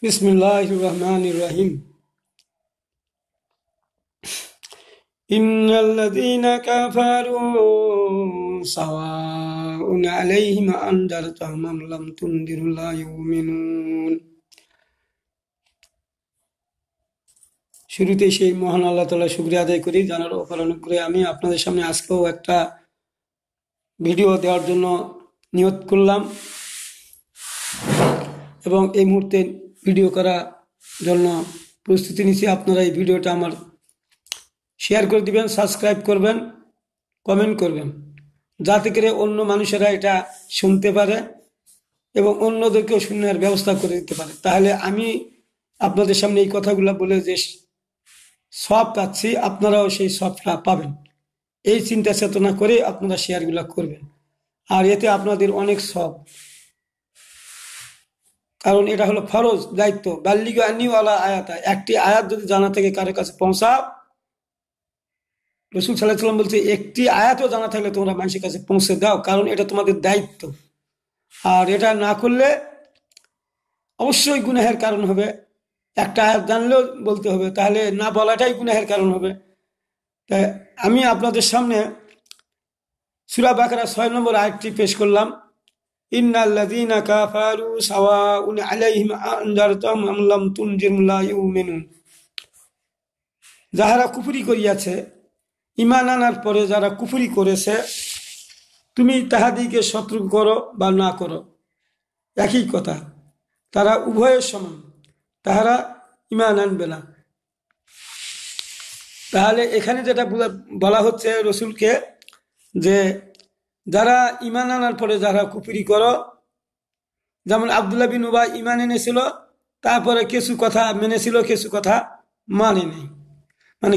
বিসমিল্লাহির রহমানির রহিম। ইন্নাল্লাযীনা কাফারু সাওয়াউন আলাইহিম আনজারতাহুম আম লাম তুনদিরহুম লা ইউমিনুন। শুরুতেই সেই মহান আল্লাহ তাআলার শুকরিয়া আদায় করি, জানার অপার অনুগ্রহে আমি আপনাদের সামনে আজকেও একটা ভিডিও দেওয়ার জন্য নিয়ত করলাম এবং এই মুহূর্তে ভিডিও করার জন্য প্রস্তুতি নিচ্ছি। আপনারা এই ভিডিওটা আমার শেয়ার করে দিবেন, সাবস্ক্রাইব করবেন, কমেন্ট করবেন, যাতে করে অন্য মানুষেরা এটা শুনতে পারে এবং অন্যদেরকেও শোনার ব্যবস্থা করে দিতে পারে। তাহলে আমি আপনাদের সামনে এই কথাগুলো বলে যে সব পাচ্ছি, আপনারাও সেই সবটা পাবেন। এই চিন্তা চেতনা করে আপনারা শেয়ারগুলো করবেন, আর এতে আপনাদের অনেক সব, কারণ এটা হলো ফরজ দায়িত্ব। বাল্লিগু আন্নী ওয়ালা আয়াতা, একটি আয়াত যদি জানা থেকে কারোর কাছে পৌঁছাও, রাসূল সাল্লাল্লাহু আলাইহি ওয়াসাল্লাম বলছে একটি আয়াতও জানা থাকলে তোমরা মানুষের কাছে পৌঁছে দাও, কারণ এটা তোমাদের দায়িত্ব। আর এটা না করলে অবশ্যই গুনাহের কারণ হবে। একটা আয়াত জানলেও বলতে হবে, তাহলে না বলাটাই গুনাহের কারণ হবে। তাই আমি আপনাদের সামনে সূরা বাকারা ৬ নম্বর আয়াতটি পেশ করলাম। ইন্নাল্লাযীনা কাফারু সাওয়াউন আলাইহিম আনজারতাহুম আম লাম তুনজিরহুম লা ইউমিনুন। যাহারা কুফরি করিয়াছে, ঈমান আনার পরে যারা কুফরি করেছে, তুমি তাহাদিকে সতর্ক করো বা না করো, একই কথা, তারা উভয়ের সমান, তাহারা ঈমান আনবে না। তাহলে এখানে যেটা বলা হচ্ছে রসুলকে, যে যারা ঈমান আনার পরে যারা কুফরি করো, যেমন আব্দুল্লাহ বিন উবাই ঈমান এনেছিল, তারপরে কিছু কথা মেনেছিল, কিছু কথা মানে নেই, মানে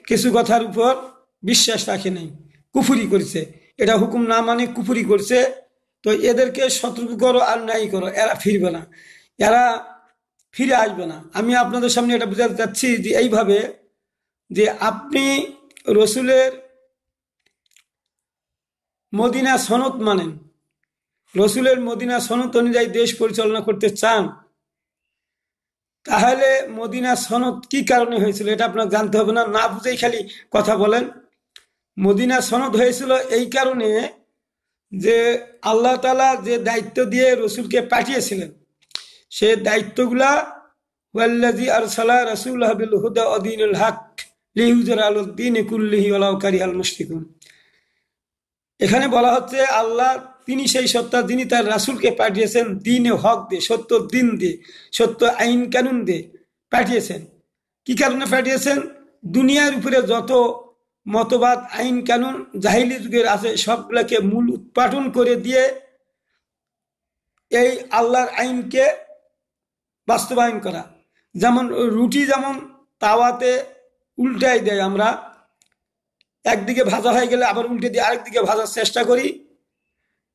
কিছু কথার উপর বিশ্বাস রাখে নেই, কুফরি করছে, এটা হুকুম না মানে কুফরি করছে। তো এদেরকে সতর্ক করো আর নাই করো, এরা ফিরবে না, এরা ফিরে আসবে না। আমি আপনাদের সামনে এটা বোঝাতে চাচ্ছি যে এইভাবে, যে আপনি রসুলের মদিনা সনদ মানেন, রসুলের মদিনা সনদ অনুযায়ী দেশ পরিচালনা করতে চান, তাহলে মদিনা সনদ কি কারণে হয়েছিল এটা আপনার জানতে হবে না, না বুঝেই খালি কথা বলেন। মদিনা সনদ হয়েছিল এই কারণে যে আল্লাহ তাআলা যে দায়িত্ব দিয়ে রসুলকে পাঠিয়েছিলেন, সে দায়িত্বগুলা ওয়াল্লাযী আরসালা রাসূলাহু বিল হুদা ওয়া দীনিল হক লিইয়ুযহিরাহু আলাদ দীনি কুল্লিহি ওয়ালাউ কারিহাল মুশরিকুন। এখানে বলা হচ্ছে আল্লাহ তিনি সেই সত্তা, যিনি তার রাসূলকে পাঠিয়েছেন দ্বীনে হক দিয়ে, সত্য দিন দিয়ে, সত্য আইন কানুন দিয়ে পাঠিয়েছেন। কি কারণে পাঠিয়েছেন? দুনিয়ার উপরে যত মতবাদ, আইন কানুন জাহিলি যুগের আছে, সবগুলোকে মূল উৎপাটন করে দিয়ে এই আল্লাহর আইনকে বাস্তবায়ন করা। যেমন রুটি যেমন তাওয়াতে উল্টাই দেয়, আমরা একদিকে ভাজা হয়ে গেলে আবার উল্টে দিয়ে আরেকদিকে ভাজার চেষ্টা করি,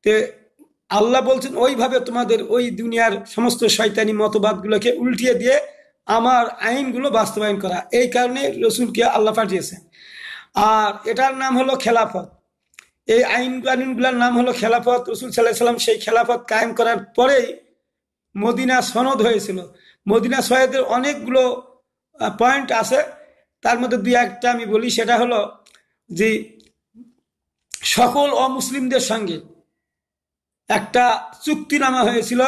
তে আল্লাহ বলছেন ওইভাবে তোমাদের ওই দুনিয়ার সমস্ত শয়তানি মতবাদগুলোকে উল্টিয়ে দিয়ে আমার আইনগুলো বাস্তবায়ন করা। এই কারণে রসুলকে আল্লাহ পাঠিয়েছেন। আর এটার নাম হলো খেলাফত। এই আইন কানুনগুলোর নাম হলো খেলাফত। রসুল সাল্লাল্লাহু আলাইহি ওয়াসাল্লাম সেই খেলাফত কায়েম করার পরেই মদিনা সনদ হয়েছিল। মদিনা সনদের অনেকগুলো পয়েন্ট আছে, তার মধ্যে দুই একটা আমি বলি। সেটা হলো যে সকল অমুসলিমদের সঙ্গে একটা চুক্তিনামা হয়েছিল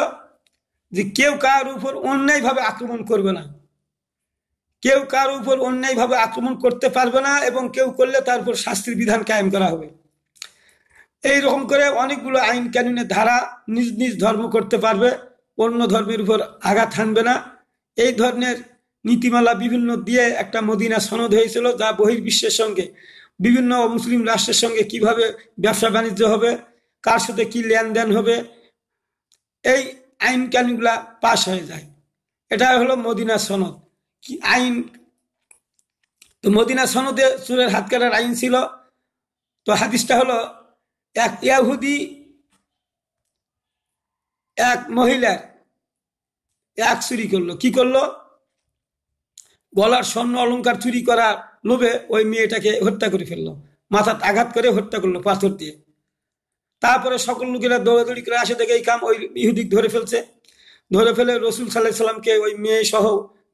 যে কেউ কার উপর অন্যায়ভাবে আক্রমণ করবে না, কেউ কার উপর অন্যায়ভাবে আক্রমণ করতে পারবে না, এবং কেউ করলে তার উপর শাস্তির বিধান কায়েম করা হবে। এইরকম করে অনেকগুলো আইন কানুনের ধারা, নিজ নিজ ধর্ম করতে পারবে, অন্য ধর্মের উপর আঘাত হানবে না, এই ধরনের নীতিমালা বিভিন্ন দিয়ে একটা মদিনা সনদ হয়েছিল, যা বহির্বিশ্বের সঙ্গে, বিভিন্ন মুসলিম রাষ্ট্রের সঙ্গে কিভাবে ব্যবসা বাণিজ্য হবে, কার সাথে কি লেনদেন হবে, এই আইন কানুনগুলা পাশ হয়ে যায়। এটা হলো মদিনা সনদ। কি আইন? তো মদিনা সনদে চোরের হাত কাটার আইন ছিল। তো হাদিসটা হলো, এক ইয়াহুদি এক মহিলার এক চুরি করলো। কি করলো? গলার স্বর্ণ অলংকার চুরি করার লোভে ওই মেয়েটাকে হত্যা করে ফেললো, মাথাত আঘাত করে হত্যা করলো পাথর দিয়ে। তারপরে সকল লোকেরা দৌড়াদৌড়ি করে আসে, দেখে এই কাম ওই ইহুদি ধরে ফেলছে। ধরে ফেলে রসুল সাল্লাহ সাল্লামকে ওই মেয়ে সহ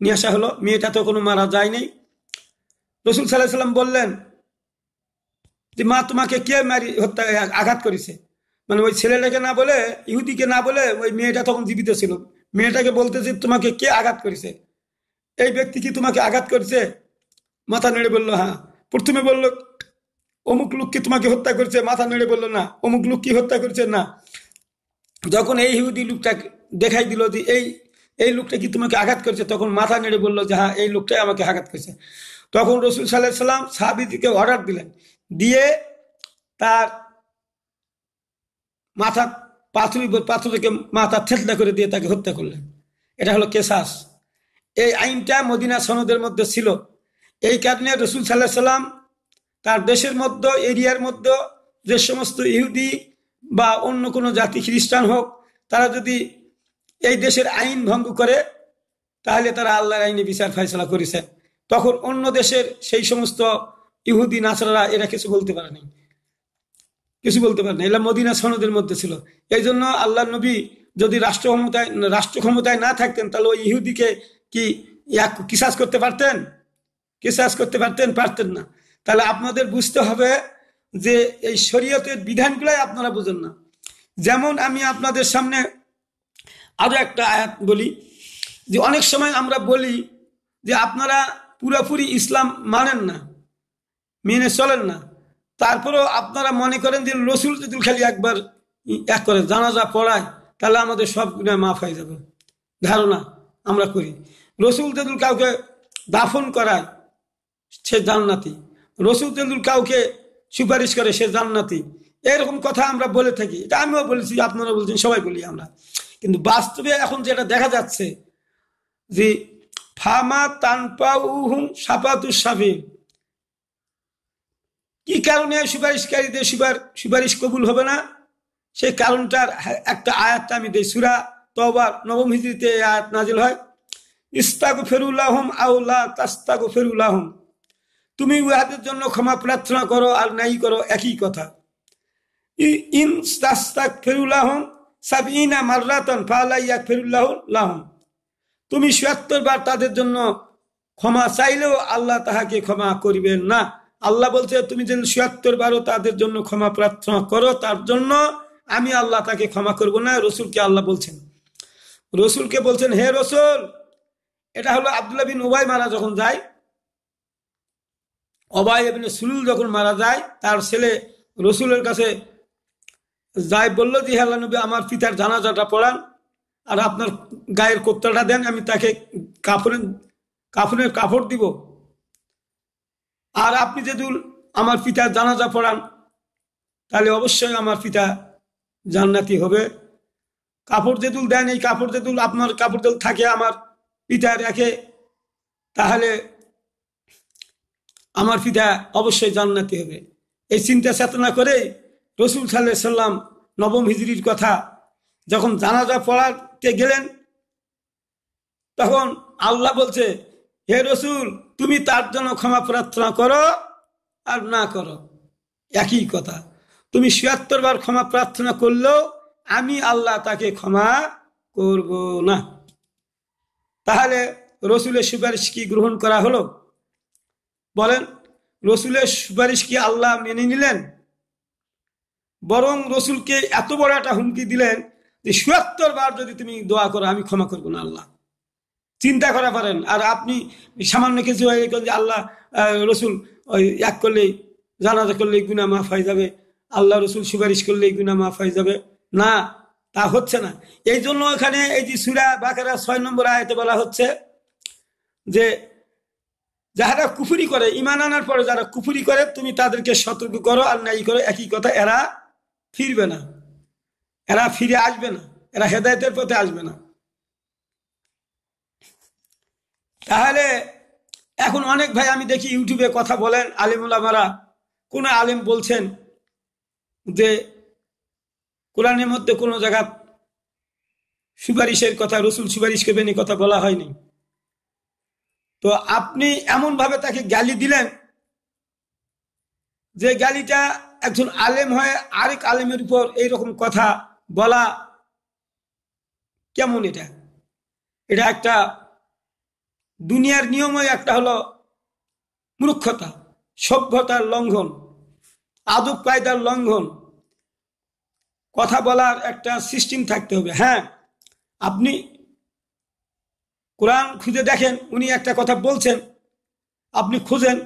নিয়ে আসা হলো। মেয়েটা তো কোনো মারা যায়নি। রসুল সাল্লাহ সাল্লাম বললেন যে মা, তোমাকে কে মারি হত্যা আঘাত করেছে? মানে ওই ছেলেটাকে না বলে, ইহুদিকে না বলে, ওই মেয়েটা তখন জীবিত ছিল, মেয়েটাকে বলতেছে তোমাকে কে আঘাত করেছে? এই ব্যক্তি কি তোমাকে আঘাত করেছে? মাথা নেড়ে বলল হ্যাঁ। প্রথমে বলল অমুক লোক কি তোমাকে হত্যা করেছে? মাথা নেড়ে বলল না। অমুক লোক কি হত্যা করেছে? না। যখন এই ইহুদি লোকটা দেখাই দিল যে এই এই লোকটা কি তোমাকে আঘাত করেছে, তখন মাথা নেড়ে বলল যে হ্যাঁ, এই লোকটাই আমাকে আঘাত করেছে। তখন রসুল সাল্লাহ সাল্লাম সাহাবীদেরকে অর্ডার দিলেন, দিয়ে তার মাথা পাথরকে মাথা থেতলা করে দিয়ে তাকে হত্যা করলেন। এটা হলো কেসাস। এই আইনটা মদিনা সনদের মধ্যে ছিল। এই কারণে রসুল সাল্লাহ সাল্লাম তার দেশের মধ্যে, এরিয়ার মধ্যে যে সমস্ত ইহুদি বা অন্য কোনো জাতি, খ্রিস্টান হোক, তারা যদি এই দেশের আইন ভঙ্গ করে তাহলে তারা আল্লাহর আইনে বিচার ফয়সালা করেছেন। তখন অন্য দেশের সেই সমস্ত ইহুদি নাছরারা এরা কিছু বলতে পারেনি, কিছু বলতে পারেনি। এরা মদিনা সনদের মধ্যে ছিল। এই জন্য আল্লাহ নবী যদি রাষ্ট্র ক্ষমতায় না থাকতেন, তাহলে ওই ইহুদিকে কি কিসাস করতে পারতেন? কিসাস করতে পারতেন? পারতেন না। তাহলে আপনাদের বুঝতে হবে যে এই শরীয়তের বিধানগুলাই আপনারা বুঝেন না। যেমন আমি আপনাদের সামনে আরো একটা আয়াত বলি, যে অনেক সময় আমরা বলি যে আপনারা পুরোপুরি ইসলাম মানেন না, মেনে চলেন না, তারপরেও আপনারা মনে করেন যে রসুল যদি খালি একবার এক করে জানাজা পড়ায় তাহলে আমাদের সব গুনাহ মাফ হয়ে যাবে। ধারণা আমরা করি রসুল যদি কাউকে দাফন করায় সে জান্নাতি, রসুল যদি কাউকে সুপারিশ করে সে জান্নাতি, এরকম কথা আমরা বলে থাকি। এটা আমিও বলেছি, আপনারা বলছেন, সবাই বলি আমরা। কিন্তু বাস্তবে এখন যেটা দেখা যাচ্ছে যে ফামা তানপাউহুম শাফাতুস শাফিন, কি কারণে সুপারিশকারীদের সুপারিশ কবুল হবে না, সেই কারণটার একটা আয়াতটা আমি দিই। সূরা তওবার 9 হিজরিতে এই আয়াত নাজিল হয়, ইস্তাগফিরু লাহুম আও লা তাস্তাগফিরু লাহুম, তুমি উহাদের জন্য ক্ষমা প্রার্থনা করো আর নাই করো একই কথা। ইন তাস্তাগফিরু লাহুম ৭০ মাররাতান ফালা ইয়াগফিরুল্লাহু লাহুম, তুমি ৭৭ বার তাদের জন্য ক্ষমা চাইলেও আল্লাহ তাহাকে ক্ষমা করিবেন না। আল্লাহ বলছে তুমি যদি ৭৭ বারও তাদের জন্য ক্ষমা প্রার্থনা করো, তার জন্য আমি আল্লাহ তাকে ক্ষমা করব না। রসুলকে আল্লাহ বলছেন, রসুলকে বলছেন হে রসুল, এটা হলো আব্দুল্লাহ বিন উবাই মারা যখন যায়, উবাই ইবনে সুলুল যখন মারা যায়, তার ছেলে রসুলের কাছে যাই বলল যে হে আল্লাহর নবী, আমার পিতার জানাজাটা পড়ান আর আপনার গায়ের কোপ্তাটা দেন, আমি তাকে কাফনের কাপড় দিব, আর আপনি যদি আমার পিতার জানাজা পড়ান তাহলে অবশ্যই আমার পিতা জান্নাতি হবে। কাপড় যেদুল দেন, এই কাপড় যেদুল আপনার কাপড় যেদুল থাকে আমার পিতা রেখে, তাহলে আমার পিতা অবশ্যই জান্নাতি হবে। এই চিন্তা চেতনা করে রসুল সাল্লাল্লাহু আলাইহি সাল্লাম 9 হিজরির কথা যখন জানাজা পড়াতে গেলেন, তখন আল্লাহ বলছে হে রসুল, তুমি তার জন্য ক্ষমা প্রার্থনা করো আর না করো একই কথা। তুমি ৭৬ বার ক্ষমা প্রার্থনা করলেও আমি আল্লাহ তাকে ক্ষমা করব না। তাহলে রসুলের সুপারিশ কি গ্রহণ করা হলো? বলেন, রসুলের সুপারিশ কি আল্লাহ মেনে নিলেন? বরং রসুলকে এত বড় একটা হুমকি দিলেন যে ৭৬ বার যদি তুমি দোয়া করো আমি ক্ষমা করবো না। আল্লাহ চিন্তা করা পারেন। আর আপনি সামান্য কিছু হয়ে গেল যে আল্লাহ রসুল ওই এক করলেই, জানাজা করলেই গুনাহ মাফ হয়ে যাবে, আল্লাহ রসুল সুপারিশ করলেই গুনাহ মাফ হয়ে যাবে, না, তা হচ্ছে না। এই জন্য এখানে এই যে সূরা বাকারা ৬ নম্বর আয়াতে বলা হচ্ছে যে যারা কুফরি করে, ঈমান আনার পরে যারা কুফরি করে তুমি তাদেরকে সতর্ক করো আর নাই করো একই কথা। এরা ফিরবে না, এরা ফিরে আসবে না, এরা হেদায়েতের পথে আসবে না। তাহলে এখন অনেক ভাই আমি দেখি ইউটিউবে কথা বলেন, আলেম ওলামারা, কোন আলেম বলছেন যে কোরআনের মধ্যে কোনো জায়গা সুপারিশের কথা, রসুল সুপারিশ করবেন এই কথা বলা হয়নি। তো আপনি এমন ভাবে তাকে গালি দিলেন যে গালিটা একজন আলেম হয়ে আরেক আলেমের উপর এইরকম কথা বলা কেমন? এটা এটা একটা দুনিয়ার নিয়মই একটা হলো মূর্খতা, সভ্যতার লঙ্ঘন, আদব কায়দার লঙ্ঘন। কথা বলার একটা সিস্টেম থাকতে হবে। হ্যাঁ, আপনি কোরআন খুঁজে দেখেন, উনি একটা কথা বলছেন, আপনি খুঁজেন,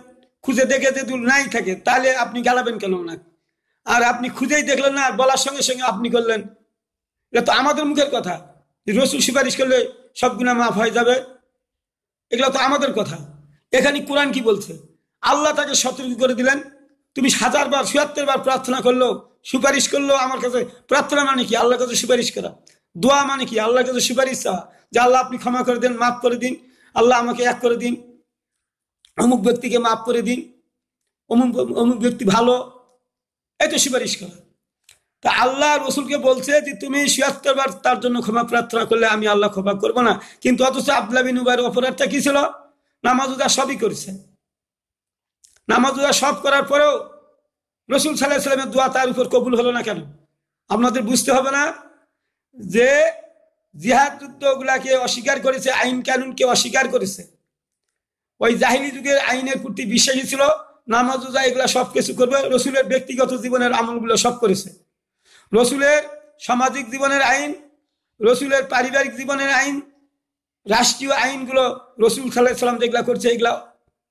খুঁজে দেখে যদি নাই থাকে তাহলে আপনি গালাবেন কেন না? আর আপনি খুঁজেই দেখলেন না, আর বলার সঙ্গে সঙ্গে আপনি করলেন, এটা তো আমাদের মুখের কথা। রসুল সুপারিশ করলে সব গুনাহ মাফ হয়ে যাবে, এগুলো তো আমাদের কথা। এখানে কোরআন কি বলছে? আল্লাহ তাকে সতর্ক করে দিলেন, তুমি 1000 বার 76 বার প্রার্থনা করলো, সুপারিশ করলো আমার কাছে। প্রার্থনা মানে কি? আল্লাহর কাছে সুপারিশ করা। দোয়া মানে কি? আল্লাহর কাছে সুপারিশ চাওয়া, যে আল্লাহ আপনি ক্ষমা করে দিন, মাফ করে দিন, আল্লাহ আমাকে এক করে দিন, অমুক ব্যক্তিকে মাফ করে দিন, অমুক অমুক ব্যক্তি ভালো, এই তো সুপারিশ করা। তা আল্লাহ রসুলকে বলছে যে তুমি 76 বার তার জন্য ক্ষমা প্রার্থনা করলে আমি আল্লাহ ক্ষমা করবো না। কিন্তু অথচ আব্দুল্লাহ বিন উবাইর অপরাধটা কি ছিল? নামাজ রোজা সবই করেছে, নামাজ রোজা সব করার পরেও রসুল সাল্লাল্লাহু আলাইহি ওয়াসাল্লামের দোয়া তার উপর কবুল হলো না কেন? আপনাদের বুঝতে হবে না যে জিহাদ যুদ্ধগুলাকে অস্বীকার করেছে, আইন কানুনকে অস্বীকার করেছে। ওই জাহিলি যুগের আইনের প্রতি বিশ্বাসী ছিল, নামাজ রোজা এগুলা সব কিছু করবে। রসুলের ব্যক্তিগত জীবনের আমলগুলো সব করেছে। রসুলের সামাজিক জীবনের আইন, রসুলের পারিবারিক জীবনের আইন, রাষ্ট্রীয় আইনগুলো রসুল সাল্লাল্লাহু আলাইহি ওয়াসাল্লাম যেগুলা করছে এগুলা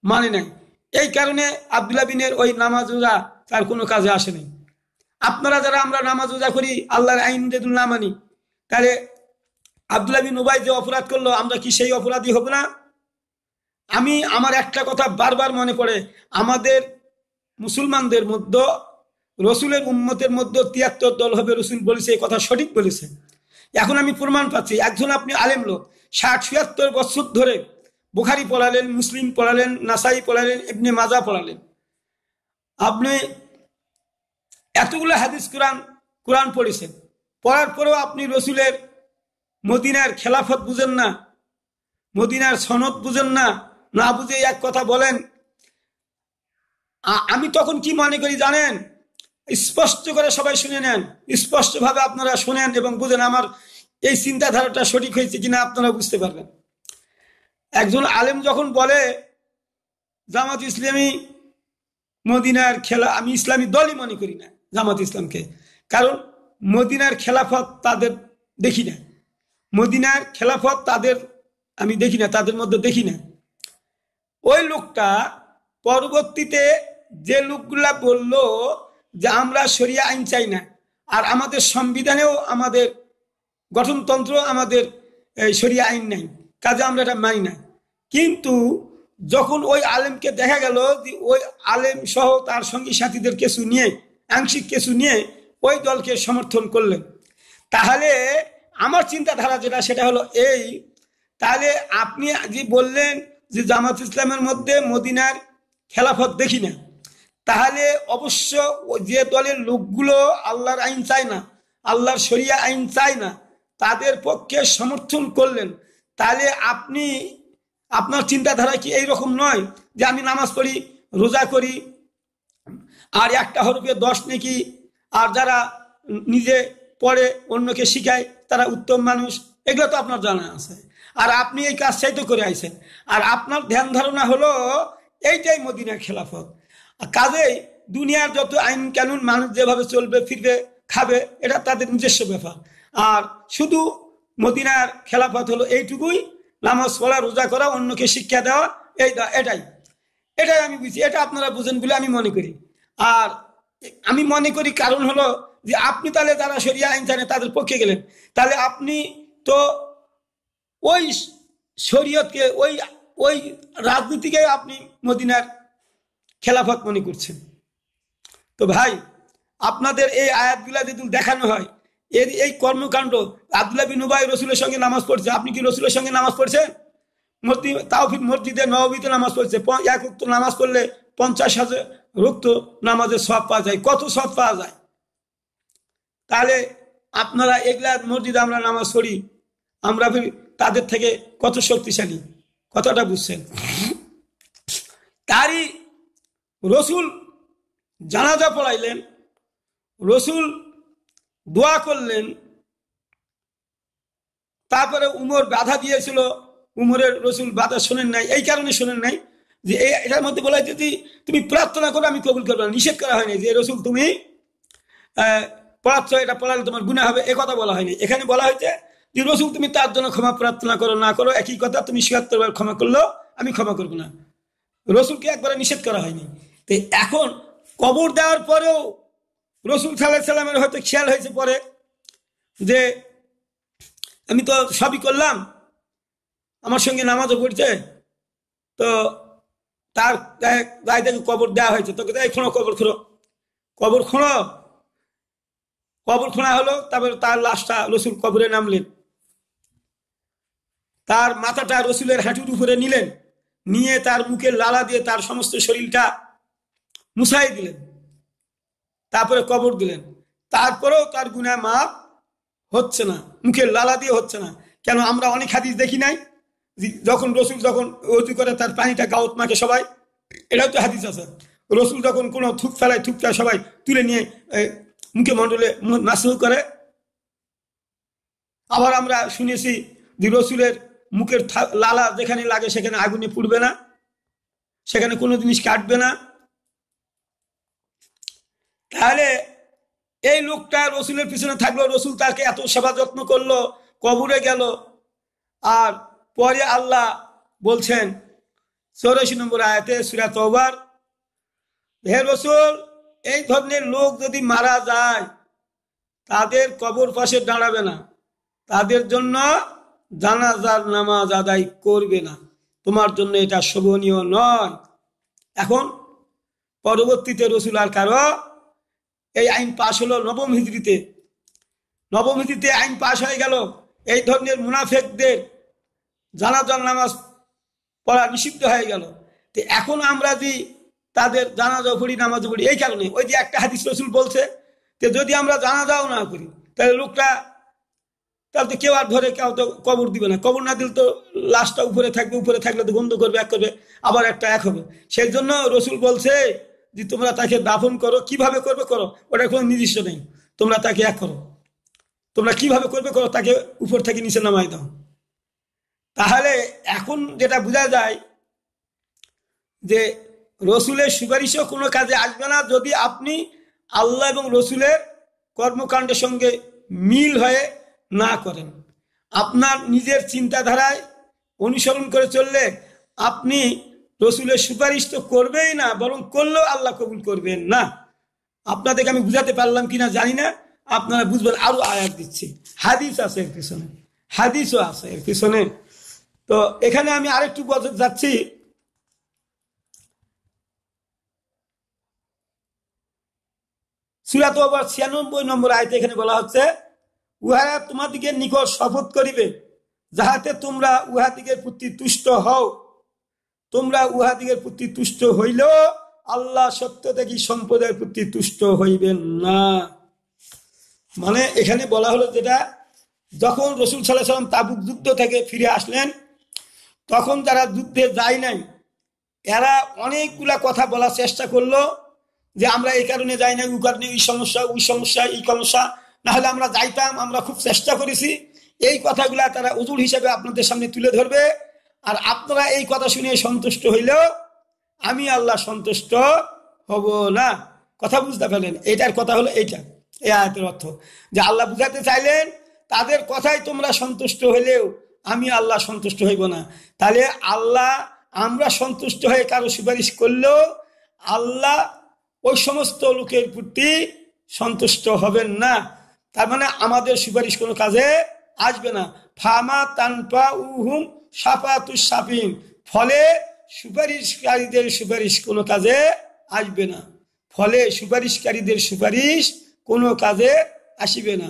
মানে নাই। এই কারণে আব্দুল্লাহ বিনের ওই নামাজ রোজা তার কোনো কাজে আসে নাই। আপনারা যারা আমরা নামাজ রোজা করি, আল্লাহর আইন যদি না মানি, তাহলে আব্দুল্লাহ বিন উবাই যে অপরাধ করলো, আমরা কি সেই অপরাধী হব না? আমার একটা কথা বারবার মনে পড়ে, আমাদের মুসলমানদের মধ্যে, রসুলের উম্মতের মধ্যে 73 দল হবে, রসুল বলেছে, এই কথা সঠিক বলেছে। এখন আমি প্রমাণ পাচ্ছি, একজন আপনি আলেম লোক 60-76 বছর ধরে বুখারী পড়ালেন, মুসলিম পড়ালেন, নাসাই পড়ালেন, ইবনে মাজা পড়ালেন, আপনি এতগুলো হাদিস কোরআন পড়েছেন, পড়ার পরেও আপনি রসুলের মদিনার খেলাফত বুঝেন না, মদিনার সনদ বুঝেন না, না বুঝে এক কথা বলেন। আমি তখন কি মনে করি জানেন? স্পষ্ট করে সবাই শুনে নেন, স্পষ্টভাবে আপনারা শুনেন এবং বুঝেন আমার এই চিন্তাধারাটা সঠিক হয়েছে কিনা আপনারা বুঝতে পারবেন। একজন আলেম যখন বলে জামাত ইসলামী মদিনার খেলা, আমি ইসলামী দলই মনে করি না জামাত ইসলামকে, কারণ মদিনার খেলাফত তাদের দেখি না, মদিনার খেলাফত তাদের আমি দেখি না, তাদের মধ্যে দেখি না। ওই লোকটা পরবর্তীতে যে লোকগুলা বলল যে আমরা শরিয়া আইন চাই না, আর আমাদের সংবিধানেও, আমাদের গঠনতন্ত্র, আমাদের শরিয়া আইন নাই, কাজে আমরা এটা মানি না। কিন্তু যখন ওই আলেমকে দেখা গেল যে ওই আলেম সহ তার সঙ্গী সাথীদের কিছু নিয়ে, আংশিক কিছু নিয়ে ওই দলকে সমর্থন করলেন, তাহলে আমার চিন্তাধারা যেটা সেটা হলো এই, তাহলে আপনি যে বললেন যে জামাত ইসলামের মধ্যে মদিনার খেলাফত দেখি না, তাহলে অবশ্য যে দলের লোকগুলো আল্লাহর আইন চায় না, আল্লাহর শরিয়া আইন চায় না, তাদের পক্ষে সমর্থন করলেন। তাহলে আপনি, আপনার চিন্তাধারা কি এইরকম নয় যে আমি নামাজ পড়ি, রোজা করি, আর একটা হরফে 10 নেকি, আর যারা নিজে পড়ে অন্যকে শিখায় তারা উত্তম মানুষ, এগুলো তো আপনার জানা আছে, আর আপনি এই কাজ চাইতে করে আইছেন, আর আপনার ধ্যান ধারণা হলো এইটাই মদিনার খেলাফত। কাজেই দুনিয়ার যত আইন কানুন মানুষ যেভাবে চলবে, ফিরবে, খাবে, এটা তাদের নিজস্ব ব্যাপার। আর শুধু মদিনার খেলাফত হলো এইটুকুই, নামাজ পড়া, রোজা করা, অন্যকে শিক্ষা দেওয়া, এটাই এটাই আমি বুঝি। এটা আপনারা বুঝেন বলে আমি মনে করি। আর আমি মনে করি কারণ হলো যে আপনি তাহলে যারা শরিয়া আইন জানে তাদের পক্ষে গেলেন, তাহলে আপনি তো ওই শরীয়তকে, ওই ওই রাজনীতিকে আপনি মদিনার খেলাফত মনে করছেন। তো ভাই, আপনাদের এই আয়াতগুলা যদি দেখানো হয়, এই কর্মকাণ্ড, আব্দুল্লাহ বিন উবাই রসুলের সঙ্গে নামাজ পড়ছে, আপনি কি রসুলের সঙ্গে নামাজ পড়ছেন? তাওফিক মসজিদে নববীতে নামাজ পড়ছে, এক ওয়াক্ত নামাজ পড়লে 50,000 রক্ত নামাজের সওয়াব পাওয়া যায়, কত সওয়াব পাওয়া যায়। তাহলে আপনারা এগুলা মসজিদে আমরা নামাজ পড়ি, আমরা তাদের থেকে কত শক্তিশালী, কথাটা বুঝছেন? তারই রসুল জানাজা পড়াইলেন, রসুল দোয়া করলেন, তারপরে উমর বাধা দিয়েছিল, উমরের রসুল বাধা শোনেন নাই, এই কারণে শোনেন নাই যে এটার মধ্যে বলা হয় যদি তুমি প্রার্থনা করো আমি কবুল করবো না, নিষেধ করা হয়নি যে রসুল তুমি পড়াচ্ছ, এটা পড়ালে তোমার গুনাহ হবে, এ কথা বলা হয়নি। এখানে বলা হয়েছে যে রসুল তুমি তার জন্য ক্ষমা প্রার্থনা করো না করো একই কথা, তুমি ৭৬ বার ক্ষমা করলো আমি ক্ষমা করবো না, রসুলকে একবারে নিষেধ করা হয়নি। তো এখন কবর দেওয়ার পরেও রসুল সাল্লাল্লাহু আলাইহি সাল্লামের হয়তো খেয়াল হয়েছে পরে যে আমি তো সবই করলাম, আমার সঙ্গে নামাজও পড়ছে, তো তার গায়ে থেকে কবর দেওয়া হয়েছে, তোকে দেয় খোঁড়ো কবর খোঁড়ো, কবর খোঁড়ো, কবর খোঁড়া হলো। তারপরে তার লাশটা রসুল কবরে নামলেন, তার মাথাটা রসুলের হাঁটুর উপরে নিলেন, নিয়ে তার মুখে লালা দিয়ে তার সমস্ত শরীরটা মুছাই দিলেন, তারপরে কবর দিলেন। তারপরেও তার গুনাহ মাফ হচ্ছে না, মুখের লালা দিয়ে হচ্ছে না। কেন? আমরা অনেক হাদিস দেখি নাই যখন রসুল যখন অজু করে তার পানিটা গাউত মাকে সবাই, এটাও তো হাদিস আছে, রসুল যখন কোনো থুক ফেলায় থুকটা সবাই তুলে নিয়ে মুখে মণ্ডলে মাসহু করে। আবার আমরা শুনেছি যে রসুলের মুখের লালা যেখানে লাগে সেখানে আগুনে পুড়বে না, সেখানে কোনো জিনিস কাটবে না। তাহলে এই লোকটা রসুলের পিছনে থাকলো, রসুল তাকে এত সেবা যত্ন করলো, কবরে গেল, আর পরে আল্লাহ বলছেন 84 নম্বর আয়াতে সূরা তওবার, হে রসুল এই ধরনের লোক যদি মারা যায় তাদের কবর পাশে দাঁড়াবে না, তাদের জন্য জানাজার নামাজ আদায় করবে না, তোমার জন্য এটা শোভনীয় নয়। এখন পরবর্তীতে রসুল আর কারো এই আইন পাশ হলো নবম হিজরিতে, নবম হিজরিতে আইন পাশ হয়ে গেল এই ধরনের মুনাফেকদের জানাজার নামাজ পড়া নিষিদ্ধ হয়ে গেল। তো এখন আমরা যে তাদের জানাজা পড়ি নামাজ পড়ি এই কারণে, ওই যে একটা হাদিস রসুল বলছে যে যদি আমরা জানাজাও না করি তাহলে লোকটা, তাহলে তো কেউ আর ধরে কেউ তো কবর দিবে না, কবর না দিলে তো লাশটা উপরে থাকবে, উপরে থাকলে তো গন্ধ করবে, এক করবে, আবার একটা এক হবে। সেই জন্য রসুল বলছে যে তোমরা তাকে দাফন করো, কিভাবে করবে করো, ওটা কোনো নির্দিষ্ট নেই, তোমরা তাকে এক করো, তোমরা কিভাবে করবে করো, তাকে উপর থেকে নিচে নামাই দাও। তাহলে এখন যেটা বোঝা যায় যে রসুলের সুপারিশও কোনো কাজে আসবে না যদি আপনি আল্লাহ এবং রসুলের কর্মকাণ্ডের সঙ্গে মিল হয়ে না করেন। আপনার নিজের চিন্তাধারায় অনুসরণ করে চললে আপনি রসুলের সুপারিশ তো করবেই না, বরং করলেও আল্লাহ কবুল করবেন না। আপনাদেরকে আমি বুঝাতে পারলাম কিনা জানি না, আপনারা বুঝবেন। আরো আয়াত দিচ্ছি, হাদিস আছে এর পিছনে, হাদিসও আছে এর পিছনে। তো এখানে আমি আরেকটু বলতে যাচ্ছি, সূরা তওবার ৯৬ নম্বর আয়াতে এখানে বলা হচ্ছে উহারা তোমাদিগের নিকট শপথ করিবে যাহাতে তোমরা উহাদিগের প্রতি তুষ্ট হও, তোমরা উহাদিগের প্রতি তুষ্ট হইলেও আল্লাহ সত্যত্যাগী সম্প্রদায়ের প্রতি তুষ্ট হইবেন না। মানে এখানে বলা হলো যেটা যখন রসুল সাল্লাল্লাহু আলাইহি ওয়াসাল্লাম তাবুক যুদ্ধ থেকে ফিরে আসলেন তখন যারা যুদ্ধে যায় নাই এরা অনেকগুলা কথা বলার চেষ্টা করলো যে আমরা এই কারণে যাই না, ওই কারণে এই সমস্যা ওই সমস্যা এই সমস্যা, না হলে আমরা যাইতাম, আমরা খুব চেষ্টা করেছি। এই কথাগুলা তারা উজুর হিসেবে আপনাদের সামনে তুলে ধরবে, আর আপনারা এই কথা শুনে সন্তুষ্ট হইলেও আমি আল্লাহ সন্তুষ্ট হব না। কথা বুঝতে পারলেন? এটার কথা হলো এইটা, এই আয়াতের অর্থ যে আল্লাহ বুঝাতে চাইলেন তাদের কথায় তোমরা সন্তুষ্ট হইলেও আমি আল্লাহ সন্তুষ্ট হইব না। তাহলে আল্লাহ, আমরা সন্তুষ্ট হয়ে কারো সুপারিশ করলেও আল্লাহ ওই সমস্ত লোকের প্রতি সন্তুষ্ট হবেন না। তার মানে আমাদের সুপারিশ কোনো কাজে আসবে না। ফামা তানপা উহুম সাফাতুস সাফিন, ফলে সুপারিশকারীদের সুপারিশ কোনো কাজে আসবে না, ফলে সুপারিশকারীদের সুপারিশ কোনো কাজে আসিবে না।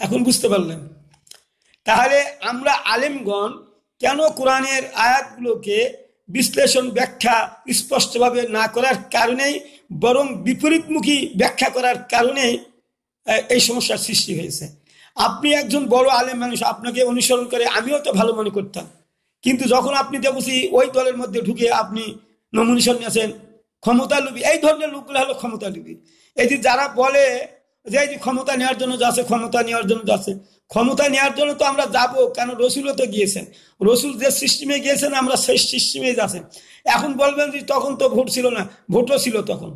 এখন বুঝতে পারলেন? তাহলে আমরা আলেমগণ কেন কোরআনের আয়াতগুলোকে বিশ্লেষণ ব্যাখ্যা স্পষ্টভাবে না করার কারণেই, বরং বিপরীতমুখী ব্যাখ্যা করার কারণেই এই সমস্যার সৃষ্টি হয়েছে। আপনি একজন বড় আলেম মানুষ, আপনাকে অনুসরণ করে আমিও তো ভালো মনে করতাম, কিন্তু যখন আপনি দেখছি ওই দলের মধ্যে ঢুকে আপনি নমিনেশন নিয়েছেন ক্ষমতালোভী, এই ধরনের লোকগুলো হলো ক্ষমতালোভী। এই যে যারা বলে যে এই যে ক্ষমতা নেওয়ার জন্য যাচ্ছে, ক্ষমতা নেওয়ার জন্য যাচ্ছে। ক্ষমতা নেওয়ার জন্য তো আমরা যাবো, কেন রসুলও তো গিয়েছেন। রসুল যে সিস্টেমে গিয়েছেন আমরা সেই সিস্টেমে যাচ্ছেন। এখন বলবেন যে তখন তো ভোট ছিল না, ভোটও ছিল তখন,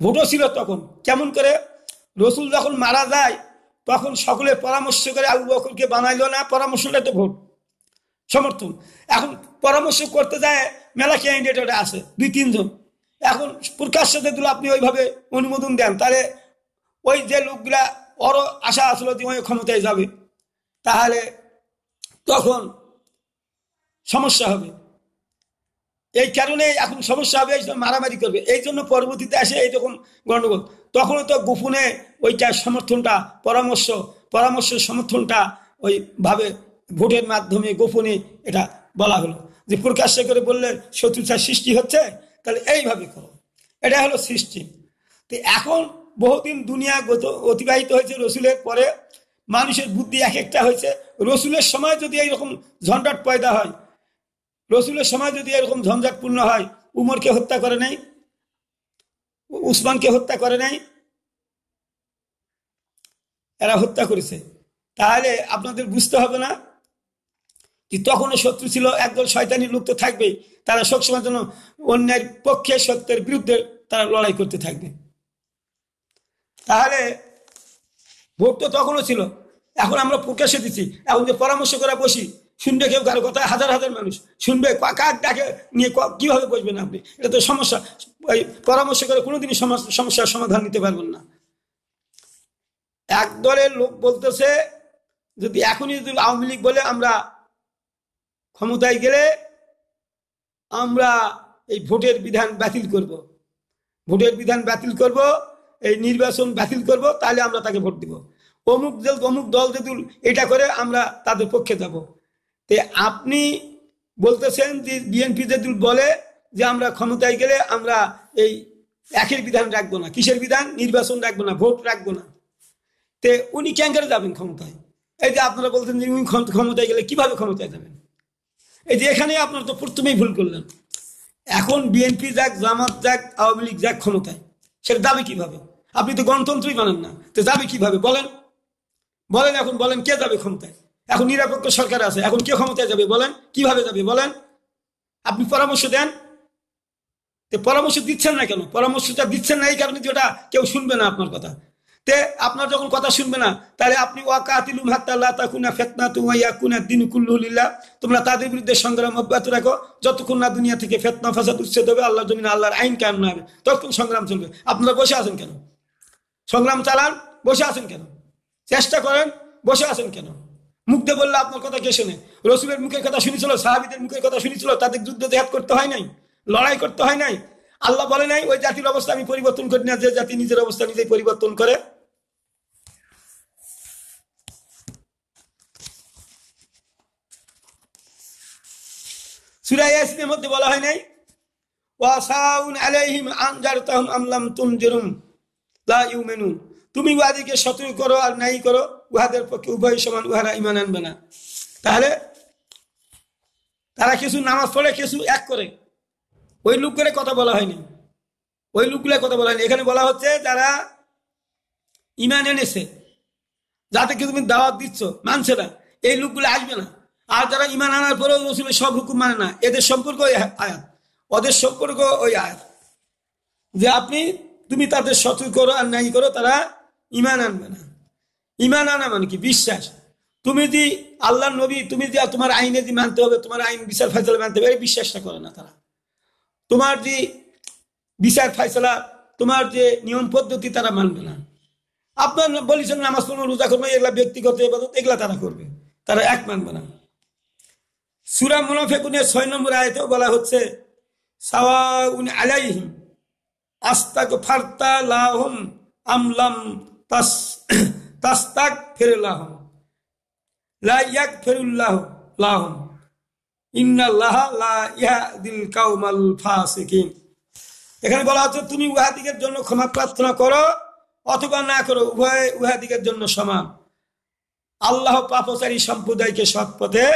ভোটও ছিল তখন। কেমন করে? রসুল যখন মারা যায় তখন সকলে পরামর্শ করে আবু বকরকে বানাইলো না, পরামর্শটা তো ভোট সমর্থন। এখন পরামর্শ করতে যায় মেলা ক্যান্ডিডেট আছে 2-3 জন, এখন প্রকাশ্যে দিল আপনি ওইভাবে অনুমোদন দেন, তাহলে ওই যে লোকগুলা ওরও আশা আসলো যে ওই ক্ষমতায় যাবে, তাহলে তখন সমস্যা হবে। এই কারণে এখন সমস্যা হবে, এই মারামারি করবে, এই জন্য পরবর্তীতে আসে এই রকম গণ্ডগোল। তখনও তো গোপনে ওইটা সমর্থনটা, পরামর্শ সমর্থনটা ওইভাবে ভোটের মাধ্যমে গোপনে এটা বলা হলো, যে প্রকাশ্যে করে বললে শত্রুতার সৃষ্টি হচ্ছে, তাহলে এইভাবে করো। এটা হলো সিস্টেম। তো এখন বহুদিন দুনিয়া অতিবাহিত হয়েছে, রসুলের পরে মানুষের বুদ্ধি এক একটা হয়েছে। রসুলের সময় যদি এইরকম ঝঞ্ঝাট পয়দা হয়, রসুলের সময় যদি এরকম ঝঞ্ঝাটপূর্ণ হয়, উমরকে হত্যা করে নাই, উসমানকে হত্যা করে নাই, এরা হত্যা করেছে। তাহলে আপনাদের বুঝতে হবে না যে তখনও শত্রু ছিল, একদল শয়তানি লোক তো থাকবেই, তারা সবসময় জন্য অন্যের পক্ষে সত্যের বিরুদ্ধে তারা লড়াই করতে থাকবে। তাহলে ভোট তো তখনও ছিল, এখন আমরা প্রকাশ্যে দিচ্ছি। এখন যে পরামর্শ করে বসি, শুনবে কেউ কারো কথা? হাজার হাজার মানুষ শুনবে, কার ডাকে নিয়ে কিভাবে বসবেন আপনি? এটা তো সমস্যা। ওই পরামর্শ করে কোনোদিনই সমস্যার সমাধান নিতে পারবেন না। এক দলের লোক বলতেছে যদি এখনই যদি আওয়ামী লীগ বলে আমরা ক্ষমতায় গেলে আমরা এই ভোটের বিধান বাতিল করব, ভোটের বিধান বাতিল করব, এই নির্বাচন বাতিল করব, তাহলে আমরা তাকে ভোট দিব। অমুক দল যদি এটা করে আমরা তাদের পক্ষে যাব। তে আপনি বলতেছেন যে বিএনপি যদি বলে যে আমরা ক্ষমতায় গেলে আমরা এই একের বিধান রাখবো না, কিসের বিধান? নির্বাচন রাখবো না, ভোট রাখবো না। তে উনি কেন করে যাবেন ক্ষমতায়? এই যে আপনারা বলছেন যে উনি ক্ষমতায় গেলে কিভাবে ক্ষমতায় যাবেন? এই যে এখানে আপনারা তো প্রথমেই ভুল করলেন। এখন বিএনপি যাক, জামাত যাক, আওয়ামী লীগ যাক ক্ষমতায়, সেটা যাবে কিভাবে? আপনি তো গণতন্ত্রই মানেন না, তো যাবে কিভাবে বলেন? বলেন এখন, বলেন কে যাবে ক্ষমতায়? এখন নিরপেক্ষ সরকার আছে, এখন কে ক্ষমতায় যাবে বলেন? কিভাবে যাবে বলেন? আপনি পরামর্শ দেন। পরামর্শ দিচ্ছেন না কেন? পরামর্শটা দিচ্ছেন না এই কারণে যে ওটা কেউ শুনবে না আপনার কথা। তে আপনার যখন কথা শুনবে না, তাহলে আপনি ওয়াকাতিলুম হাত্তা লা তাকুনা ফিতনাতুন ওয়া ইয়াকুনা দ্বীনু কুল্লুহু লিল্লাহ, তোমরা তাদের বিরুদ্ধে সংগ্রাম অব্যাহত রাখো যতক্ষণ না দুনিয়া থেকে ফিতনা ফাসাদ উচ্ছেদ হবে, আল্লাহর জমিনে আল্লাহর আইন কায়েম না হবে, ততক্ষণ সংগ্রাম চলবে। আপনারা বসে আছেন কেন? সংগ্রাম চালান, বসে আছেন কেন? চেষ্টা করেন, বসে আছেন কেন? মুখ দিয়ে বললে আপনার কথা কে শোনে? রসুলের মুখের কথা শুনেছিল, সাহাবীদের মুখের কথা শুনেছিল, তাদের যুদ্ধ জেহাদ করতে হয় নাই, লড়াই করতে হয় নাই। আল্লাহ বলে নাই ওই জাতির অবস্থা আমি পরিবর্তন করি না, যে জাতি নিজের অবস্থা নিজেই পরিবর্তন করে। সূরা ইয়াসিনের মধ্যে বলা হয় নাই ওয়াসাউন আলাইহিম আনজারতাহুম আম লাম তুনজিরুম লা ইউমিনুন? তুমি উহাদেরকে সতর্ক করো আর নাই করো, উহাদের পক্ষে উভয় সমান, উহারা ঈমান আনবে না। তাহলে তারা কিছু নামাজ পড়ে, কিছু এক করে, ওই লোক করে কথা বলা হয়নি, ওই লোকগুলো কথা বলা হয়নি। এখানে বলা হচ্ছে যারা ঈমান এনেছে, যাদেরকে তুমি দাওয়াত দিচ্ছ, মানছে না, এই লোকগুলো আসবে না। আর যারা ঈমান আনার পরেও রসুলের সব হুকুম মানে না, এদের সম্পর্ক ওই আয়াত, ওদের সম্পর্ক ওই আয়াত, যে তুমি তাদের সতর্ক করো আর নাই করো, তারা ঈমান আনবে না। ঈমান আনা মানে কি? বিশ্বাস। তুমি যদি আল্লাহর নবী, তুমি যে তোমার আইনে যে মানতে হবে, তোমার আইন বিচার ফয়সালা মানতে হবে, এই বিশ্বাসটা করে না তারা। তোমার যে বিচার ফয়সালা, তোমার যে নিয়ম পদ্ধতি তারা মানবে না। আপনার বলেছেন নামাজ পড়বো, রোজা করবো, এগুলা ব্যক্তিগত ইবাদত, এগুলা তারা করবে, তারা এক মানবে না। সূরা মুনাফিকুনের 6 নম্বর আয়াতেও বলা হচ্ছে সাওয়াউন আলাইহিম আস্তাগফারতা লাহুম আম লাম তাস্তাগফির লাহুম লা ইয়াগফিরুল্লাহু লাহুম ইন্নাল্লাহা লা ইয়াহদিল কাওমাল ফাসিকিন। এখানে বলা হচ্ছে তুমি উহাদিগের জন্য ক্ষমা প্রার্থনা করো অথবা না করো, উভয় উহাদিগের জন্য সমান। আল্লাহ পাপচারী সম্প্রদায়কে সৎ পথে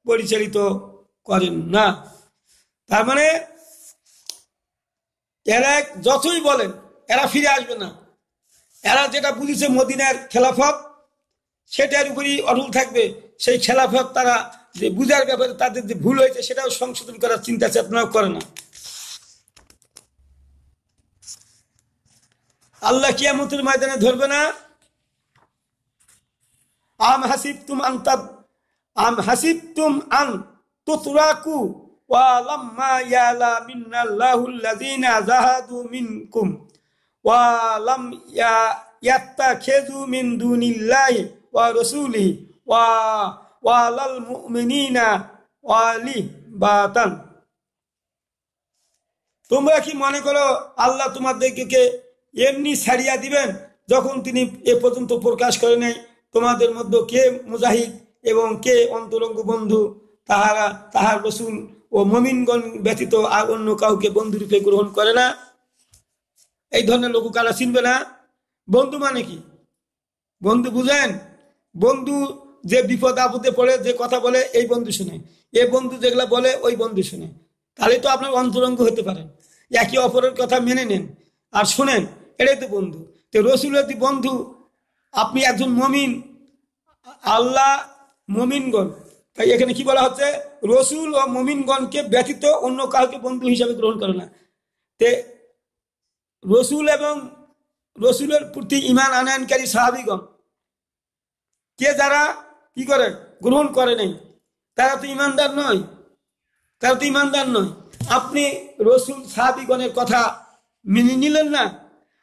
পরিচালিত করেন না। তার মানে এরা যতই বলেন এরা ফিরে আসবে না। এরা যেটা বুঝেছে মদিনার খেলাফত সেটার উপরই অটল থাকবে। সেই খেলাফত তারা যে বুঝার ব্যাপারে তাদের যে ভুল হয়েছে সেটাও সংশোধন করার চিন্তা চেতনাও করে না। আল্লাহ কিয়ামতের ময়দানে ধরবে না। আম হাসিবতুম আন তুতরাকু ওয়া লাম্মা ইয়ালা মিনাল্লাহুল্লাযিনা জাহাদু মিনকুম ওয়া লাম ইয়াত্তাখিযু মিন দুনিল্লাহি ওয়া রাসূলিহি ওয়া লাল মুমিনিনা ওয়ালিবাতান। তোমরা কি মনে করো আল্লাহ তোমাদেরকে এমনি ছাড়িয়া দিবেন যখন তিনি এ পর্যন্ত প্রকাশ করে নাই তোমাদের মধ্যে কে মুজাহিদ এবং কে অন্তরঙ্গ বন্ধু, তাহার রসুল ও মুমিনগণ ব্যতীত আর অন্য কাউকে বন্ধুরূপে গ্রহণ করে না। এই ধরনের লোক কারা চিনবে না? বন্ধু মানে কি? বন্ধু বুঝেন? বন্ধু যে বিপদ আপদে পড়ে যে কথা বলে এই বন্ধু শুনে, এ বন্ধু যেগুলা বলে ওই বন্ধু শুনে, তাহলে তো আপনার অন্তরঙ্গ হতে পারেন, একে অপরের কথা মেনে নেন আর শুনেন, এটাই তো বন্ধু। তো রসুলের বন্ধু আপনি একজন মমিন, আল্লাহ মমিনগণ, তাই এখানে কি বলা হচ্ছে? রসুল ও মমিনগণকে ব্যতীত অন্য কাউকে বন্ধু হিসাবে গ্রহণ করে না। তে রসুল এবং রসুলের প্রতি ঈমান আনয়নকারী সাহাবীগণ কে যারা কি করে গ্রহণ করে নাই, তারা তো ঈমানদার নয়, তারা তো ঈমানদার নয়। আপনি রসুল সাহাবীগণের কথা মেনে নিলেন না,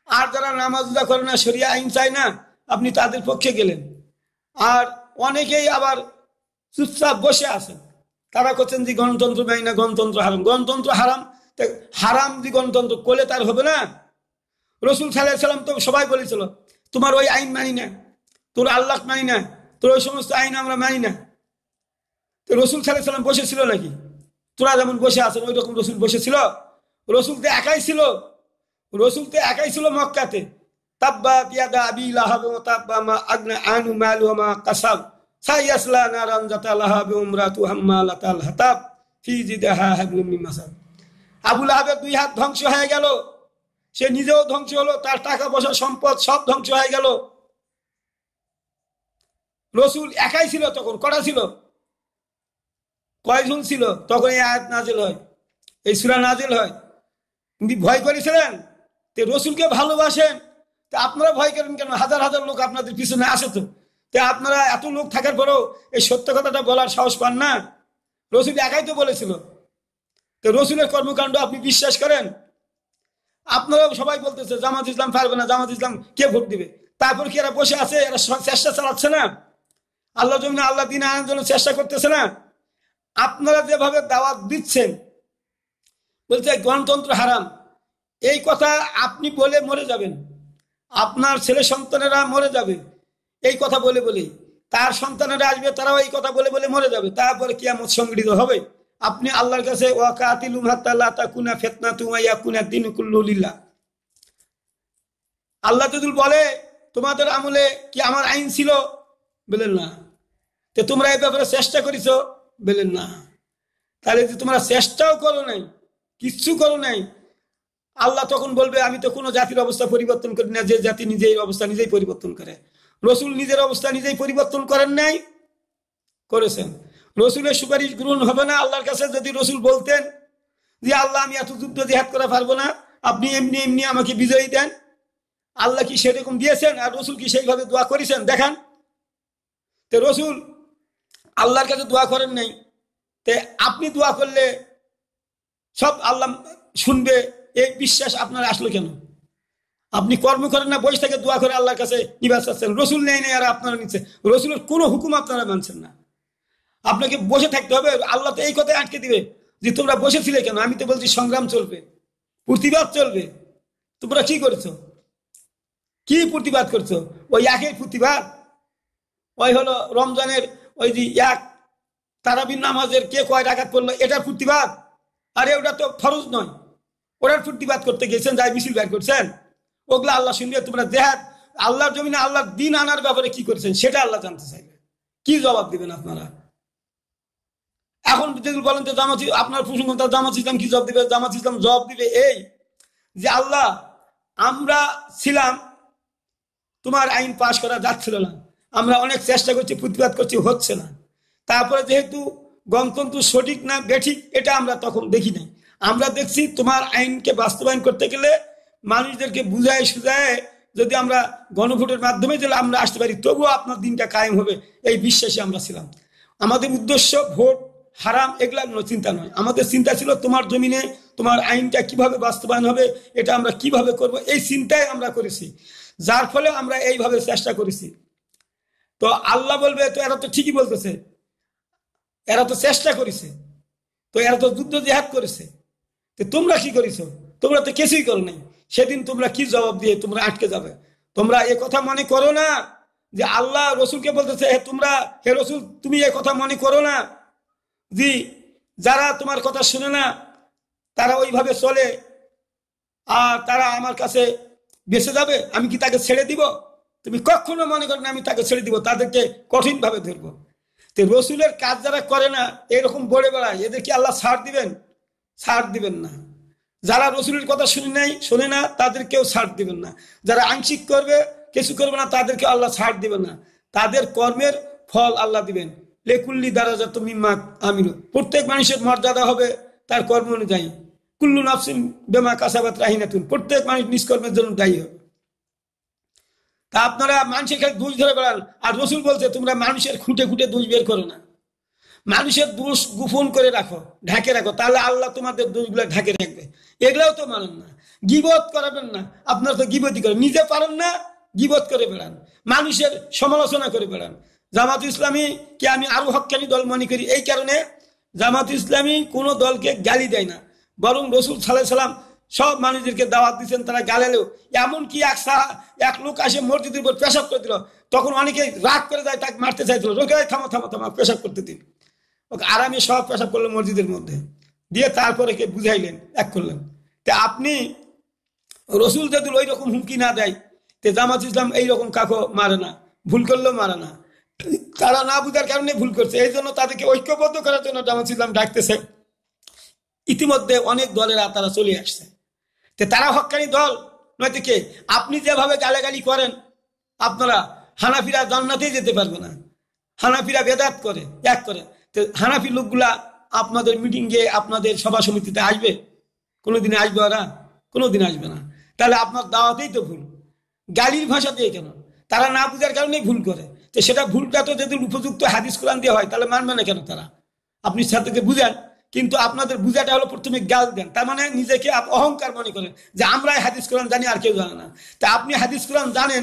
আর যারা নামাজ রোজা করে না, শরিয়া আইন চায় না, আপনি তাদের পক্ষে গেলেন। আর অনেকেই আবার চুপচাপ বসে আছেন, তারা করছেন যে গণতন্ত্র মানি না, গণতন্ত্র হারাম। গণতন্ত্র হারাম, হারাম যে গণতন্ত্র করলে তার হবে না? রসুল সাল্লাল্লাহু আলাইহি সাল্লাম তো সবাই বলেছিল তোমার ওই আইন মানি না, তোর আল্লাহ মানি না, তোর ওই সমস্ত আইন আমরা মানি না। তো রসুল সাল্লাল্লাহু আলাইহি সাল্লাম বসেছিল নাকি? তোরা যেমন বসে আছেন ওই রকম রসুল বসেছিল? রসুল তো একাই ছিল, রসুল তো একাই ছিল মক্কাতে। তাব্বাত ইয়াদা আবি লাহাব ওয়া তাব্বা মা আগনা আনহু মালুহু ওয়া মা কাসাব সায়াসলা নারান যাতা লাহাব উমরাতু হাম্মালাতাল হাতাব ফি জিদহা হাবলুম মিন মাসাদ। আবু লাহাবের দুই হাত ধ্বংস হয়ে গেল, সে নিজেও ধ্বংস হলো, তার টাকা পয়সা সম্পদ সব ধ্বংস হয়ে গেল। রসুল একাই ছিল তখন। কটা ছিল? কয়জন ছিল তখন এই আয়াত নাজিল হয়, এই সূরা নাজিল হয়? ভয় করেছিলেন? তে রসুলকে ভালোবাসেন, তা আপনারা ভয় করেন কেন? হাজার হাজার লোক আপনাদের পিছনে আসে, তো আপনারা এত লোক থাকার পরেও এই সত্য কথাটা বলার সাহস পান না? রসুল একাই তো বলেছিল। তো রসুলের কর্মকাণ্ড আপনি বিশ্বাস করেন? আপনারাও সবাই বলতেছে জামাত ইসলাম পারবে না, জামাত ইসলাম কে ভোট দিবে? তারপর কি এরা বসে আছে? এরা চেষ্টা চালাচ্ছে না? আল্লাহ জমিনে আল্লাহ দিন আনার জন্য চেষ্টা করতেছে না? আপনারা যেভাবে দাওয়াত দিচ্ছেন, বলছে গণতন্ত্র হারাম, এই কথা আপনি বলে মরে যাবেন, আপনার ছেলে সন্তানেরা মরে যাবে এই কথা বলে বলে, তার সন্তানেরা আসবে তারাও এই কথা বলে বলে মরে যাবে, তারপরে কিয়ামত সংগঠিত হবে। আপনি আল্লাহর কাছে ওয়াকাতিলুম হাত্তা লা তাকুনা ফিতনাতুন ওয়া ইয়াকুনা দীনু কুল্লু লিল্লাহ। আল্লাহ যদি বলে তোমাদের আমলে কি আমার আইন ছিল? বলেন না। তো তোমরা এই ব্যাপারে চেষ্টা করেছো? বলেন না। তাহলে যে তোমরা চেষ্টাও করো নাই, কিচ্ছু করো নাই, আল্লাহ তখন বলবে আমি তো কোনো জাতির অবস্থা পরিবর্তন করি না, যে জাতি নিজের অবস্থা নিজেই পরিবর্তন করে। রসুল নিজের অবস্থা নিজেই পরিবর্তন করেন নাই? করেছেন। রসুলের সুপারিশ গ্রহণ হবে না আল্লাহর কাছে? যদি রসুল বলতেন যে আল্লাহ আমি এত যুদ্ধ জিহাদ করা পারবো না, আপনি এমনি এমনি আমাকে বিজয়ী দেন, আল্লাহ কি সেরকম দিয়েছেন? আর রসুল কি সেইভাবে দোয়া করেছেন? দেখান। তো রসুল আল্লাহর কাছে দোয়া করেন নাই, তে আপনি দোয়া করলে সব আল্লাহ শুনবে এই বিশ্বাস আপনার আসলো কেন? আপনি কর্ম করেন না, বয়স থেকে দোয়া করে আল্লাহর কাছে নিবাস চাচ্ছেন। রসুল নেই নেই আর আপনারা নিচ্ছে, রসুলের কোনো হুকুম আপনারা মানছেন না। আপনাকে বসে থাকতে হবে। আল্লাহ তো এই কথায় আটকে দিবে যে তোমরা বসেছিলে কেন? আমি তো বলছি সংগ্রাম চলবে, প্রতিবাদ চলবে। তোমরা কি করছো? কি প্রতিবাদ করছো? ওই একই প্রতিবাদ, ওই হলো রমজানের ওই যে এক তারাবির নামাজের কে কয় রাকাত পড়লো এটার প্রতিবাদ। আরে ওটা তো ফরজ নয়, ওটার প্রতিবাদ করতে গেছেন, যাই মিছিল বের করছেন, ওগুলা আল্লাহ শুনবে। তোমরা জেহাদ আল্লাহর জমিনে আল্লাহর দিন আনার ব্যাপারে কি করেছেন সেটা আল্লাহ জানতে চাইবে। কি জবাব দিবেন আপনারা? এখন যদি বলেন যে জামাত, আপনার প্রসঙ্গ জামাত ইসলাম কি জবাব দিবে? জামাত ইসলাম জবাব দিবে এই যে আল্লাহ আমরা ছিলাম তোমার আইন পাশ করা যাচ্ছিল না, আমরা অনেক চেষ্টা করছি, প্রতিবাদ করছি, হচ্ছে না। তারপরে যেহেতু গণতন্ত্র সঠিক না বেঠিক এটা আমরা তখন দেখি নাই, আমরা দেখছি তোমার আইনকে বাস্তবায়ন করতে গেলে মানুষদেরকে বুঝায় সুঝায় যদি আমরা গণভোটের মাধ্যমে যদি আমরা আসতে পারি তবুও আপনার দিনটা কায়েম হবে, এই বিশ্বাসে আমরা ছিলাম। আমাদের উদ্দেশ্য ভোট হারাম এগুলা কোনো চিন্তা নয়, আমাদের চিন্তা ছিল তোমার জমিনে তোমার আইনটা কিভাবে বাস্তবায়ন হবে, এটা আমরা কিভাবে করব, এই চিন্তায় আমরা করেছি, যার ফলে আমরা এইভাবে চেষ্টা করেছি। তো আল্লাহ বলবে তো এরা তো ঠিকই বলতেছে, এরা তো চেষ্টা করেছে, তো এরা তো যুদ্ধ জিহাদ করেছে, তো তোমরা কি করেছো? তোমরা তো কিছুই করো নাই। সেদিন তোমরা কি জবাব দিয়ে তোমরা আটকে যাবে? তোমরা এ কথা মনে করো না যে আল্লাহ রসুলকে বলতেছে হে রসুল তুমি এ কথা মনে করো না জি যারা তোমার কথা শুনে না তারা ওইভাবে চলে আর তারা আমার কাছে বেঁচে যাবে, আমি কি তাকে ছেড়ে দিব? তুমি কখনো মনে করো না আমি তাকে ছেড়ে দিব, তাদেরকে কঠিন ভাবে ধরবো। তো রসুলের কাজ যারা করে না এরকম বলে বেড়ায়, এদের কি আল্লাহ ছাড় দিবেন? ছাড় দিবেন না। যারা রসুলের কথা শোনে না তাদেরকেও ছাড় দিবেন না। যারা আংশিক করবে কিছু করবে না তাদেরকে আল্লাহ ছাড় দিবেন না, তাদের কর্মের ফল আল্লাহ দিবেন। লেকুল্লি দারাজাত মিম্মা আমিলু, প্রত্যেক মানুষের মর্যাদা হবে তার কর্ম অনুযায়ী। কুল্লু নাফসিন বিমা কাসাবাত রাহিনাতুন, প্রত্যেক মানুষ নিষ্কর্মের জন্য দায়ী হবে। তা আপনারা মানুষের খালি দোষ ধরে বেড়ান, আর রসুল বলছে তোমরা মানুষের খুঁটে খুঁটে দোষ বের করো না, মানুষের দোষ গোপন করে রাখো, ঢাকে রাখো, তাহলে আল্লাহ তোমাদের দোষগুলো ঢাকে রাখবে। এগুলাও তো মানেন না, গীবত করাবেন না, আপনারা তো গীবতই করেন, নিজে পারেন না গীবত করে বেড়ান, মানুষের সমালোচনা করে বেড়ান। জামাত ইসলামী কে আমি আরো হক্কানি দল মনে করি এই কারণে, জামাত ইসলামী কোনো দলকে গালি দেয় না, বরং রসুল সাল্লাল্লাহু আলাইহি সাল্লাম সব মানুষদেরকে দাওয়াত দিচ্ছেন, তারা গালেলেও এমনকি এক লোক আসে মসজিদের উপর পেশাব করে দিল, তখন অনেকে রাগ করে যায়, তাকে মারতে চাইছিল, রোকে থামো থামো থামো পেশাব করতে দিন, ওকে আরামে সব পেশাব করলেন মসজিদের মধ্যে দিয়ে, তারপরে কে বুঝাইলেন এক করলেন। তা আপনি রসুল যদি ওই রকম হুমকি না দেয় তে জামাত ইসলাম এইরকম কাকো মারে না, ভুল করলেও মারে না, তারা না বুঝার কারণে ভুল করছে, এই জন্য তাদেরকে ঐক্যবদ্ধ করার জন্য জামাত ইসলাম ডাকতেছে। ইতিমধ্যে অনেক দলেরা তারা চলে আসছে, তারা হক্কানি দল নয়তো কে? আপনি যেভাবে গালাগালি করেন, আপনারা হানাফিরা জান্নাতেই যেতে পারবে না, হানাফিরা বেদাত করে এক করে, তো হানাফি লোকগুলা আপনাদের মিটিংয়ে আপনাদের সভা সমিতিতে আসবে? কোনোদিন আসবে ওরা? কোনোদিন আসবে না। তাহলে আপনার দাওয়াতেই তো ভুল, গালির ভাষা দিয়ে কেন? তারা না বুঝার কারণেই ভুল করে, তো সেটা ভুলটা তো যদি উপযুক্ত হাদিস কোরআন দিয়ে হয় তাহলে মানবে না কেন তারা? আপনি ছাত্রকে বুঝান, কিন্তু আপনাদের বুঝাটা হলো প্রথমে গাল দেন, তার মানে নিজেকে অহংকার মনে করেন যে আমরাই হাদিস কোরআন জানি আর কেউ জানে না। তা আপনি হাদিস কোরআন জানেন,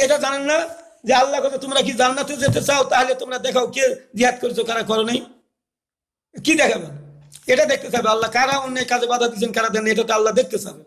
এটা জানেন না যে আল্লাহ কথা তোমরা কি জান্নাতে যেতে চাও, তাহলে তোমরা দেখাও কে জিহাদ করেছো কারা করো নাই, কি দেখাবেন? এটা দেখতে চাবে আল্লাহ, কারা অন্যায় কাজে বাধা দিচ্ছেন কারা দেন, এটা তো আল্লাহ দেখতে চাবে।